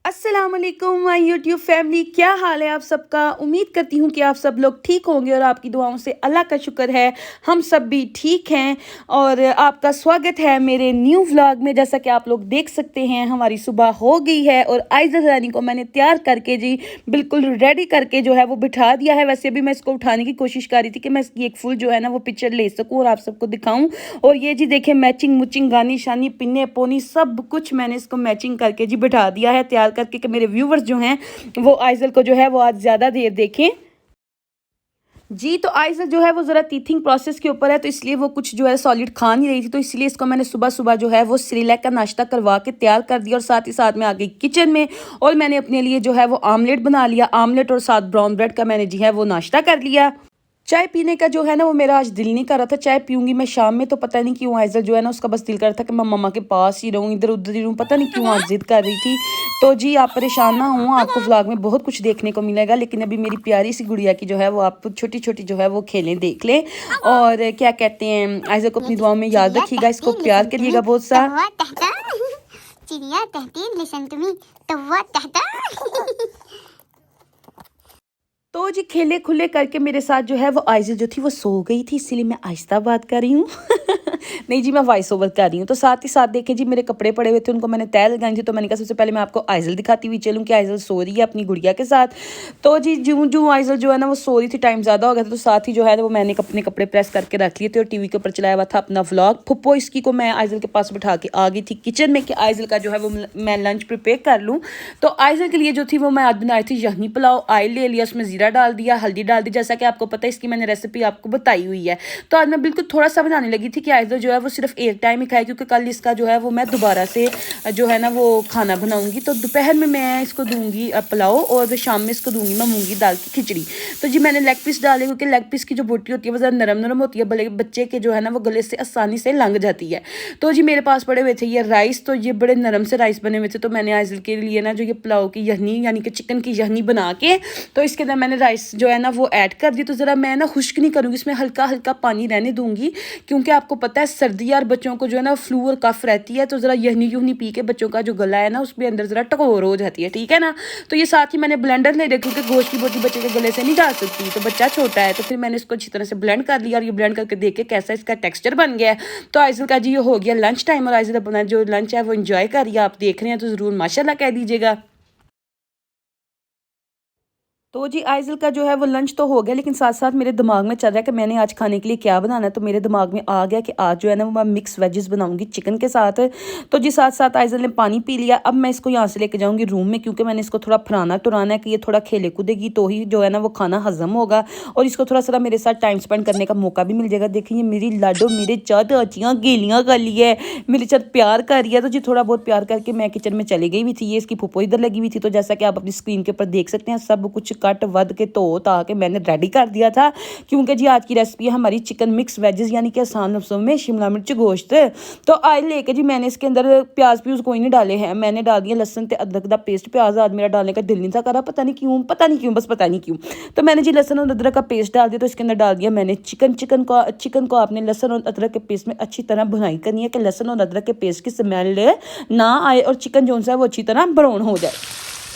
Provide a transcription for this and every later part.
अस्सलाम वालेकुम my YouTube family, क्या हाल है आप सबका। उम्मीद करती हूँ कि आप सब लोग ठीक होंगे और आपकी दुआओं से अल्लाह का शुक्र है हम सब भी ठीक हैं। और आपका स्वागत है मेरे न्यू व्लॉग में। जैसा कि आप लोग देख सकते हैं हमारी सुबह हो गई है और आइज़ा रानी को मैंने तैयार करके जी बिल्कुल रेडी करके जो है वो बिठा दिया है। वैसे भी मैं इसको उठाने की कोशिश कर रही थी कि मैं इसकी एक फुल जो है ना वो पिक्चर ले सकूँ और आप सबको दिखाऊँ। और ये जी देखें मैचिंग मुचिंग गानी शानी पिन्ने पोनी सब कुछ मैंने इसको मैचिंग करके जी बिठा दिया है तैयार करके कि मेरे व्यूवर्स जो हैं वो आइज़ल को जो है वो आज ज़्यादा देर देखें। जी तो आइज़ल जो है वो ज़रा टीथिंग प्रोसेस के ऊपर है, तो इसलिए वो कुछ जो है सॉलिड खा नहीं रही थी, तो इसलिए इसको मैंने सुबह सुबह जो है वो सेरेलैक का नाश्ता करवा के तैयार कर दिया। और साथ ही साथ में आ गई किचन में और मैंने अपने लिए जो है वो आमलेट बना लिया। आमलेट और साथ ब्राउन ब्रेड का मैंने जी है वो नाश्ता कर लिया। चाय पीने का जो है ना वो मेरा आज दिल नहीं कर रहा था। चाय पीऊंगी मैं शाम में, तो पता नहीं क्यों आइज़ल जो है ना उसका बस दिल कर रहा था कि मैं मम्मा के पास ही रहूँ, इधर उधर ही रहूँ, पता नहीं क्यों आज जिद कर रही थी। तो जी आप परेशान ना हो, आपको व्लॉग में बहुत कुछ देखने को मिलेगा, लेकिन अभी मेरी प्यारी सी गुड़िया की जो है वो आप छोटी छोटी जो है वो खेलें देख लें। और क्या कहते हैं, आइज़ल को अपनी दुआओं में याद रखिएगा, इसको प्यार करिएगा बहुत सा। चिड़िया कहती लिसन टू मी तवा कहता। तो जी खेले खुले करके मेरे साथ जो है वो आइज़ल जो थी वो सो गई थी, इसीलिए मैं आहिस्ता बात कर रही हूँ। नहीं जी मैं वॉइस ओवर कर रही हूँ। तो साथ ही साथ देखें जी मेरे कपड़े पड़े हुए थे, उनको मैंने तय लगाई थी, तो मैंने कहा सबसे पहले मैं आपको आइज़ल दिखाती हुई चलूँ कि आइज़ल सो रही है अपनी गुड़िया के साथ। तो जी जूँ जूँ आइज़ल जो है ना वो सो रही थी, टाइम ज़्यादा हो गया था, तो साथ ही जो है वो मैंने अपने कपड़े प्रेस करके रख लिए थे और टीवी के ऊपर चलाया हुआ था अपना व्लॉग। फुप्पो इसकी को मैं आइज़ल के पास बिठा के आ गई थी किचन में कि आइज़ल का जो है वो मैं लंच प्रिपेयर कर लूँ। तो आइज़ल के लिए जो थी वो मैं आज बनाई थी यखनी पुलाव। ऑयल ले लिया, उसमें ज़ीरा डाल दिया, हल्दी डाल दी, जैसा कि आपको पता है इसकी मैंने रेसिपी आपको बताई हुई है। तो आज मैं बिल्कुल थोड़ा सा बनाने लगी थी कि आइज़ल जो है वो सिर्फ एक टाइम ही खाए, क्योंकि कल इसका जो है वो मैं दोबारा से जो है ना वो खाना बनाऊंगी। तो दोपहर में मैं इसको दूंगी पुलाव और शाम में इसको दूंगी मैं मूंगी दाल की खिचड़ी। तो जी मैंने लेग पीस डाले, क्योंकि लेग पीस की जो बोटी होती है वो ज़रा नरम नरम होती है, भले बच्चे के जो है ना वो गले से आसानी से लंघ जाती है। तो जी मेरे पास पड़े हुए थे ये राइस, तो ये बड़े नरम से राइस बने हुए थे, तो मैंने आइज़ल के लिए ना जो ये पुलाव की यखनी यानी कि चिकन की यखनी बना के तो इसके अंदर मैंने राइस जो है ना वो ऐड कर दी। तो ज़रा मैं ना खुश्क नहीं करूँगी, इसमें हल्का हल्का पानी रहने दूंगी, क्योंकि आपको पता है सर्दी और बच्चों को जो है ना फ्लू और कफ रहती है, तो ज़रा यहनी युहनी पी के बच्चों का जो गला है ना उसमें अंदर ज़रा टकोर हो जाती है, ठीक है ना। तो ये साथ ही मैंने ब्लेंडर ले रखी, क्योंकि गोश्त की बोटी बच्चे के गले से नहीं डाल सकती, तो बच्चा छोटा है। तो फिर मैंने इसको अच्छी तरह से ब्लेंड कर लिया और ये ब्लेंड करके देख के कैसा इसका टेक्स्चर बन गया है। तो आइज़ल का जी ये हो गया लंच टाइम और आइज़ल अपना जो लंच है वो इन्जॉय करिए। आप देख रहे हैं तो ज़रूर माशाल्लाह कह दीजिएगा। तो जी आइज़ल का जो है वो लंच तो हो गया, लेकिन साथ साथ मेरे दिमाग में चल रहा है कि मैंने आज खाने के लिए क्या बनाना है। तो मेरे दिमाग में आ गया कि आज जो है ना वो मैं मिक्स वेजेस बनाऊंगी चिकन के साथ। तो जी साथ साथ आइज़ल ने पानी पी लिया। अब मैं इसको यहाँ से लेके जाऊंगी रूम में, क्योंकि मैंने इसको थोड़ा फराना टुराना है कि ये थोड़ा खेले कूदेगी तो ही जो है ना वो खाना हजम होगा और इसको थोड़ा सा मेरे साथ टाइम स्पेंड करने का मौका भी मिल जाएगा। देखिए मेरी लाडो मेरे चाँद आचियाँ गेलियाँ कर ली है, मेरे साथ प्यार कर रही है। तो जी थोड़ा बहुत प्यार करके मैं किचन में चली गई हुई थी, ये इसकी फुप्पो इधर लगी हुई थी। तो जैसा कि आप अपनी स्क्रीन के ऊपर देख सकते हैं सब कुछ कट वध के तो ताकि मैंने रेडी कर दिया था, क्योंकि जी आज की रेसिपी है हमारी चिकन मिक्स वेजेस यानी कि आसान लफ्ज़ों में शिमला मिर्च गोश्त। तो ऑयल लेके जी मैंने इसके अंदर प्याज प्यूज कोई नहीं डाले हैं, मैंने डाल दिया लहसुन ते अदरक का पेस्ट। प्याज आज मेरा डालने का दिल नहीं था करा, पता नहीं क्यों बस पता नहीं क्यों। तो मैंने जी लहसुन और अदरक का पेस्ट डाल दिया। तो इसके अंदर डाल दिया मैंने चिकन को आपने लहसुन और अदरक के पेस्ट में अच्छी तरह भुनाई करनी है कि लहसुन और अदरक के पेस्ट की स्मेल ना आए और चिकन जो है वो अच्छी तरह ब्राउन हो जाए।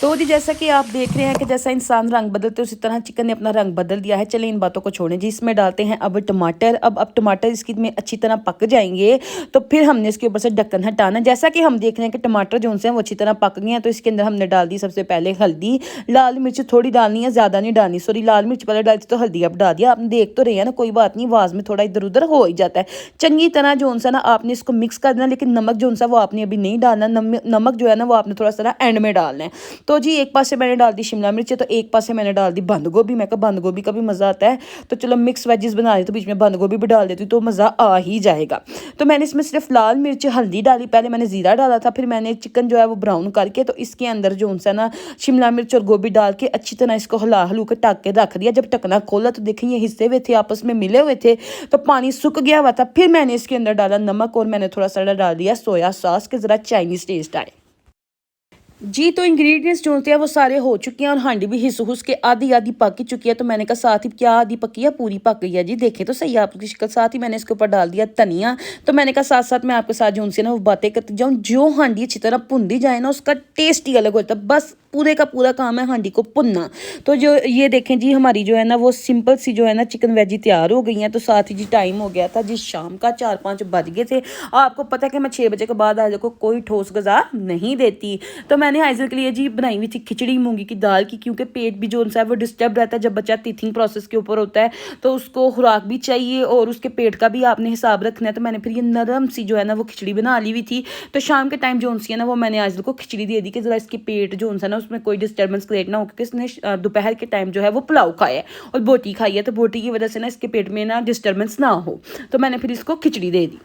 तो जी जैसा कि आप देख रहे हैं कि जैसा इंसान रंग बदलते उसी तरह चिकन ने अपना रंग बदल दिया है। चलें इन बातों को छोड़ें जी, इसमें डालते हैं अब टमाटर। अब टमाटर इसकी में अच्छी तरह पक जाएंगे तो फिर हमने इसके ऊपर से ढक्कन हटाना। जैसा कि हम देख रहे हैं कि टमाटर जो हैं वो अच्छी तरह पक गए हैं, तो इसके अंदर हमने डाल दी सबसे पहले हल्दी। लाल मिर्च थोड़ी डालनी है, ज़्यादा नहीं डालनी, सॉरी लाल मिर्च पहले डाली थी तो हल्दी अब डाल दिया। आप देख तो रहे हैं ना, कोई बात नहीं, आवाज़ में थोड़ा इधर उधर हो ही जाता है। चंगी तरह जो सा ना आपने इसको मिक्स कर देना, लेकिन नमक जो सा वो आपने अभी नहीं डालना। नमक जो है ना वो आपने थोड़ा सा एंड में डालना है। तो जी एक पास से मैंने डाल दी शिमला मिर्च, तो एक पास से मैंने डाल दी बंद गोभी। मैं कहा बंद गोभी का भी मज़ा आता है, तो चलो मिक्स वेजेस बना रही तो बीच में बंद गोभी भी डाल देती तो मज़ा आ ही जाएगा। तो मैंने इसमें सिर्फ लाल मिर्च हल्दी डाली, पहले मैंने ज़ीरा डाला था, फिर मैंने चिकन जो है वो ब्राउन करके तो इसके अंदर जो सा ना शिमला मिर्च और गोभी डाल के अच्छी तरह इसको हिला हलू के ढक के रख दिया। जब ढकना खोला तो देखिए ये हिस्से हुए थे आपस में मिले हुए थे, तो पानी सूख गया हुआ था। फिर मैंने इसके अंदर डाला नमक और मैंने थोड़ा सा डाल दिया सोया सॉस के ज़रा चाइनीज़ टेस्ट आए। जी, तो इंग्रेडिएंट्स जो होते हैं वो सारे हो चुके हैं और हांडी भी हिस हुस के आधी आधी पक ही चुकी है। तो मैंने कहा साथ ही क्या आधी पकी है पूरी पक गई है जी, देखें तो सही आपकी शक्ल। साथ ही मैंने इसके ऊपर डाल दिया धनिया। तो मैंने कहा साथ साथ मैं आपके साथ जो उनसे ना वो बातें करती जाऊँ, जो हांडी अच्छी तरह भुनती जाए ना उसका टेस्ट ही अलग होता है। बस पूरे का पूरा काम है हांडी को भुनना। तो जो ये देखें जी हमारी जो है ना वो सिंपल सी जो है ना चिकन वेजी तैयार हो गई है। तो साथ ही जी टाइम हो गया था जी शाम का 4-5 बज गए थे। आपको पता है कि मैं 6 बजे के बाद आइज़ल को कोई ठोस गज़ा नहीं देती। तो मैंने आइज़ल के लिए जी बनाई हुई थी खिचड़ी मूंगी की दाल की, क्योंकि पेट भी जो है वो डिस्टर्ब रहता है जब बच्चा टीथिंग प्रोसेस के ऊपर होता है। तो उसको खुराक भी चाहिए और उसके पेट का भी आपने हिसाब रखना है। तो मैंने फिर ये नरम सी जो है ना वो खिचड़ी बना ली हुई थी। तो शाम के टाइम जो है ना वो मैंने आइज़ल को खिचड़ी दे दी कि ज़रा इसके पेट जो है ना उसमें कोई डिस्टर्बेंस क्रिएट ना हो, क्योंकि इसने दोपहर के टाइम जो है वो पुलाव खाया है और बोटी खाई है। तो बोटी की वजह से ना इसके पेट में ना डिस्टर्बेंस ना हो, तो मैंने फिर इसको खिचड़ी दे दी।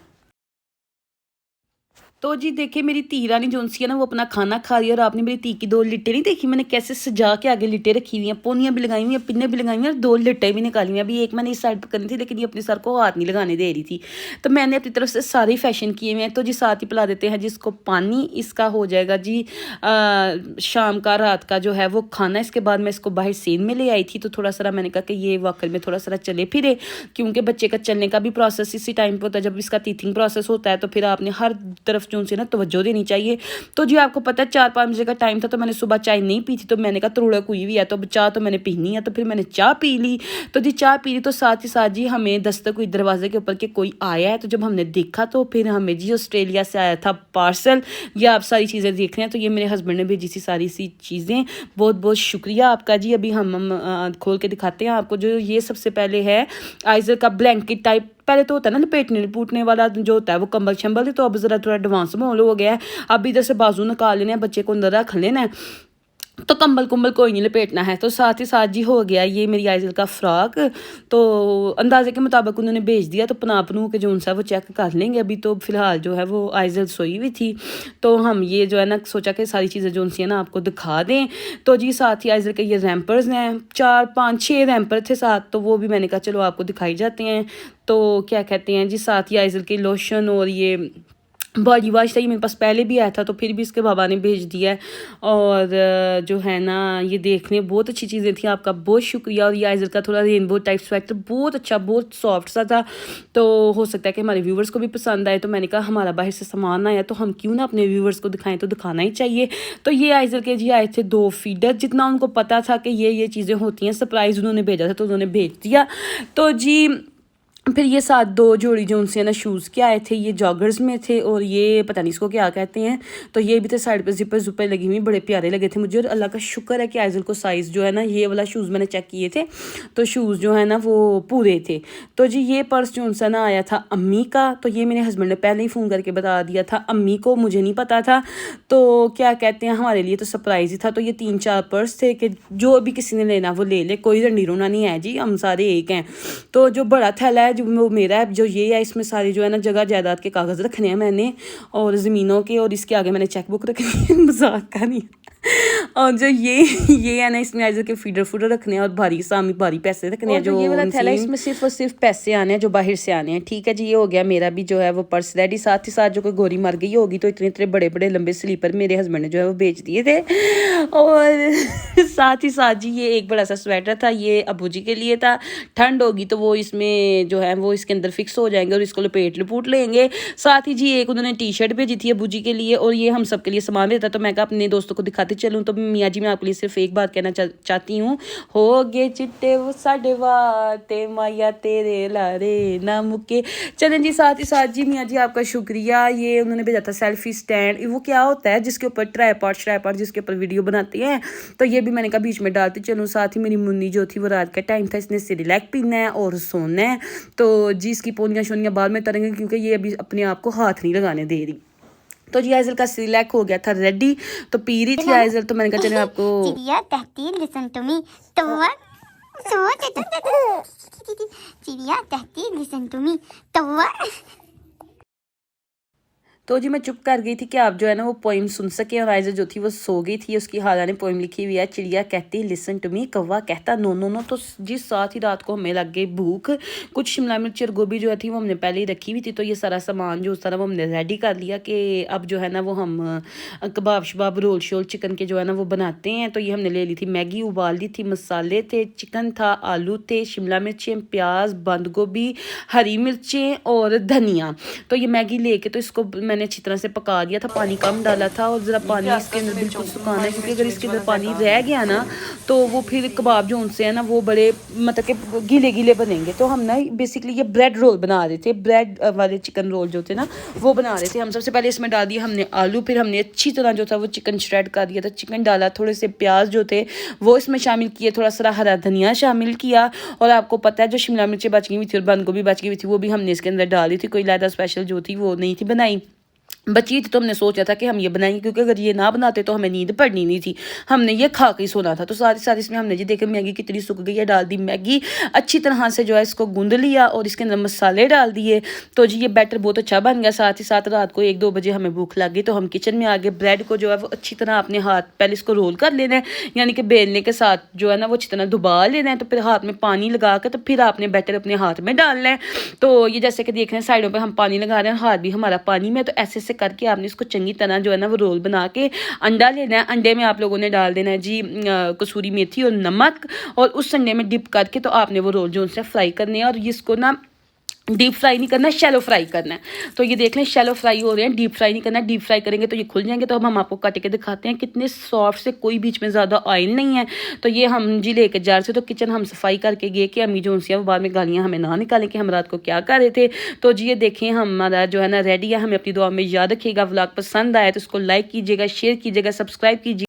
तो जी देखिए मेरी धी रानी जो सी है ना वो अपना खाना खा रही है और आपने मेरी धी की 2 लिट्टें नहीं देखी, मैंने कैसे सजा के आगे लिट्टें रखी हुई हैं, पोनियाँ भी लगाई हुई हैं, पिन्ने भी लगाई हुई हैं और 2 लिट्टें भी निकाली हुई हैं। अभी एक मैंने इस साइड पर करनी थी लेकिन ये अपने सर को हाथ नहीं लगाने दे रही थी। तो मैंने अपनी तरफ से सारे फैशन किए हुए हैं। तो जी साथ ही पिला देते हैं जिसको पानी। इसका हो जाएगा जी शाम का रात का जो है वो खाना। इसके बाद मैं इसको बाहर सेन में ले आई थी। तो थोड़ा सा मैंने कहा कि ये वाकई में थोड़ा सा चले फिरे, क्योंकि बच्चे का चलने का भी प्रोसेस इसी टाइम पर होता है जब इसका टीथिंग प्रोसेस होता है। तो फिर आपने हर तरफ जो से ना तवज्जो देनी चाहिए। तो जी आपको पता है 4-5 बजे का टाइम था। तो मैंने सुबह चाय नहीं पी थी। तो मैंने कहा तरुड़ा कोई भी है तो चाय तो मैंने पीनी है। तो फिर मैंने चाय पी ली। तो जी चाय पी ली तो साथ ही साथ जी हमें दस्तक हुई दरवाजे के ऊपर कि कोई आया है। तो जब हमने देखा तो फिर हमें जी ऑस्ट्रेलिया से आया था पार्सल। ये आप सारी चीज़ें देख रहे हैं। तो ये मेरे हस्बैंड ने भेजी सी सारी सी चीज़ें। बहुत बहुत शुक्रिया आपका जी। अभी हम खोल के दिखाते हैं आपको। जो ये सबसे पहले है आइज़ल का ब्लैंकेट टाइप। पहले तो होता है ना लपेटने लपूटने वाला जो होता है वो कंबल शंबल। तो अब ज़रा थोड़ा एडवांस माहौल हो गया है। अब इधर से बाजू निकाल लेने हैं, बच्चे को अंदर रख लेना है, तो कंबल कुंबल कोई नहीं लपेटना है। तो साथ ही साथ जी हो गया ये मेरी आइज़ल का फ्रॉक। तो अंदाजे के मुताबिक उन्होंने भेज दिया। तो पना पनू के जो सा वो चेक कर लेंगे। अभी तो फिलहाल जो है वो आइज़ल सोई हुई थी। तो हम ये जो है ना सोचा कि सारी चीज़ें जो सी है ना आपको दिखा दें। तो जी साथ ही आइज़ल के ये रैम्पर्स हैं, 4-5-6 रैम्पर थे साथ। तो वो भी मैंने कहा चलो आपको दिखाई जाते हैं। तो क्या कहते हैं जी साथ ही आइज़ल की लोशन और ये बॉडी वॉश था, ये मेरे पास पहले भी आया था तो फिर भी इसके बाबा ने भेज दिया है। और जो है ना ये देखने बहुत अच्छी चीज़ें थी। आपका बहुत शुक्रिया। और ये आइज़ल का थोड़ा रेनबो टाइप स्वेटर बहुत अच्छा बहुत सॉफ्ट सा था। तो हो सकता है कि हमारे व्यूवर्स को भी पसंद आए। तो मैंने कहा हमारा बाहर से सामान आया तो हम क्यों ना अपने व्यूवर्स को दिखाएं, तो दिखाना ही चाहिए। तो ये आइज़ल के जी आए थे 2 फीडर। जितना उनको पता था कि ये चीज़ें होती हैं, सरप्राइज़ उन्होंने भेजा था तो उन्होंने भेज दिया। तो जी फिर ये साथ 2 जोड़ी जो उनसे ना शूज़ के आए थे, ये जॉगर्स में थे और ये पता नहीं इसको क्या कहते हैं। तो ये भी थे साइड पे जिपर जुपर लगी हुई, बड़े प्यारे लगे थे मुझे। और अल्लाह का शुक्र है कि आइज़ल को साइज़ जो है ना ये वाला शूज़ मैंने चेक किए थे तो शूज़ जो है ना वो पूरे थे। तो जी ये पर्स जो उनसे ना आया था अम्मी का। तो ये मेरे हस्बैंड ने पहले ही फ़ोन करके बता दिया था अम्मी को, मुझे नहीं पता था। तो क्या कहते हैं हमारे लिए तो सरप्राइज़ ही था। तो ये 3-4 पर्स थे कि जो भी किसी ने लेना वो ले ले, कोई रंडी रोना नहीं है जी, हम सारे एक हैं। तो जो बड़ा थैला है जो वो मेरा है, जो ये है इसमें सारे जो है ना जगह जायदाद के कागज़ रखने हैं मैंने और ज़मीनों के, और इसके आगे मैंने चेक बुक रखनी है, मजाक का नहीं। और जो ये है ना इसमें आइज़ल के फीडर फूडर रखने हैं और भारी पैसे रखने हैं। जो ये वाला थैला इसमें सिर्फ और सिर्फ पैसे आने हैं जो बाहर से आने हैं। ठीक है जी, ये हो गया मेरा भी जो है वो पर्स रेडी। साथ ही साथ जो कोई गोरी मर गई होगी तो इतने बड़े बड़े लंबे स्लीपर मेरे हस्बैंड ने जो है वो बेच दिए थे। और साथ ही साथ जी ये एक बड़ा सा स्वेटर था, ये अबू जी के लिए था। ठंड होगी तो वो इसमें जो है वो इसके अंदर फिक्स हो जाएंगे और इसको लपूट लेंगे। साथ ही जी एक उन्होंने टी शर्ट भेजी थी अबू जी के लिए और ये हम सब के लिए सामान भेजा। तो मैं अपने दोस्तों को दिखाती चलूँ। तो मियाँ जी मैं आपके लिए सिर्फ एक बात कहना चाहती हूँ, हो गए चिट्टे वो साढ़े वाते माया तेरे लारे ना मुके। चलें जी साथ ही साथ जी मियाँ जी आपका शुक्रिया। ये उन्होंने भेजा था सेल्फी स्टैंड। वो क्या होता है जिसके ऊपर ट्राईपॉड जिसके ऊपर वीडियो बनाते हैं। तो ये भी मैंने कहा बीच में डालती चलूँ। साथ ही मेरी मुन्नी जो थी वो रात का टाइम था, इसने सिरिलैक पीना है और सोना है। तो जी इसकी पोनियाँ शोनियाँ बाद में तरेंगे क्योंकि ये अभी अपने आप को हाथ नहीं लगाने दे रही। तो जी आइज़ल का सिरिलैक हो गया था रेडी, तो पी रही थी आइज़ल। तो मैंने कहा चलो आपको चिड़िया कहती लिसन टू मी तो चिड़िया कहती लिसन टू मी तो तो जी मैं चुप कर गई थी कि आप जो है ना वो पोइम सुन सके, और आइज़ल जो थी वो सो गई थी। उसकी हाला ने पोइम लिखी हुई है, चिड़िया कहती लिसन टू मी, कौवा कहता नो नो नो। तो जी साथ ही रात को हमें लग गई भूख। कुछ शिमला मिर्च और गोभी जो थी वो हमने पहले ही रखी हुई थी, तो ये सारा सामान जो सारा वो हमने रेडी कर लिया कि अब जो है ना वो हम कबाब शबाब रोल शोल चिकन के जो है ना वो बनाते हैं। तो ये हमने ले ली थी मैगी, उबाल ली थी, मसाले थे, चिकन था, आलू थे, शिमला मिर्चें, प्याज, बंद गोभी, हरी मिर्चें और धनिया। तो ये मैगी लेके तो इसको मैंने अच्छी तरह से पका दिया था, पानी कम डाला था, और ज़रा पानी इसके अंदर बिल्कुल सुखाना है, क्योंकि अगर इसके अंदर पानी रह गया ना तो वो फिर कबाब जो उनसे है ना वो बड़े मतलब कि गीले गीले बनेंगे। तो हम ना बेसिकली ये ब्रेड रोल बना रहे थे, ब्रेड वाले चिकन रोल जो थे ना वो बना रहे थे हम। सबसे पहले इसमें डाल दिया हमने आलू, फिर हमने अच्छी तरह जो था वो चिकन श्रेड कर दिया था, चिकन डाला, थोड़े से प्याज जो थे वो इसमें शामिल किए, थोड़ा सा हरा धनिया शामिल किया, और आपको पता है जो शिमला मिर्चें बच गई हुई थी और बंद गोभी बच गई हुई थी वो भी हमने इसके अंदर डाली थी। कोई ज़्यादा स्पेशल जो थी वो नहीं थी बनाई, बची थी। तो हमने सोचा था कि हम ये बनाएंगे, क्योंकि अगर ये ना बनाते तो हमें नींद पड़नी नहीं थी, हमने ये खा के ही सोना था। तो सारी सारी इसमें हमने जी देखे मैगी कितनी सूख गई है, डाल दी मैगी, अच्छी तरह से जो है इसको गूंद लिया और इसके अंदर मसाले डाल दिए। तो जी ये बैटर बहुत अच्छा बन गया। साथ ही साथ रात को 1-2 बजे हमें भूख लग गई तो हम किचन में आ गए। ब्रेड को जो है वो अच्छी तरह अपने हाथ पहले इसको रोल कर लेना है, यानी कि बेलने के साथ जो है ना वो अच्छी तरह दुबा लेना है। तो फिर हाथ में पानी लगा कर तो फिर आपने बैटर अपने हाथ में डालना है। तो ये जैसे कि देख रहे हैं साइडों पर हम पानी लगा रहे हैं, हाथ भी हमारा पानी में। तो ऐसे ऐसे करके आपने इसको चंगी तरह जो है ना वो रोल बना के अंडा लेना है। अंडे में आप लोगों ने डाल देना है जी कसूरी मेथी और नमक, और उस अंडे में डिप करके तो आपने वो रोल जो उनसे फ्राई करने हैं, और इसको ना डीप फ्राई नहीं करना है, शैलो फ्राई करना है। तो ये देख लें शैलो फ्राई हो रहे हैं, डीप फ्राई नहीं करना है। डीप फ्राई करेंगे तो ये खुल जाएंगे। तो अब हम आपको काट के दिखाते हैं कितने सॉफ्ट से, कोई बीच में ज़्यादा ऑयल नहीं है। तो ये हम जी लेके जा रहे थे, तो किचन हम सफाई करके गए कि अम्मी जो उनसे वो बाद में गालियाँ हमें ना निकालें कि हम रात को क्या कर रहे थे। तो जी ये देखें हमारा जो है ना रेडी है। हमें अपनी दुआ में याद रखिएगा। व्लॉग पसंद आया तो इसको लाइक कीजिएगा, शेयर कीजिएगा, सब्सक्राइब कीजिए।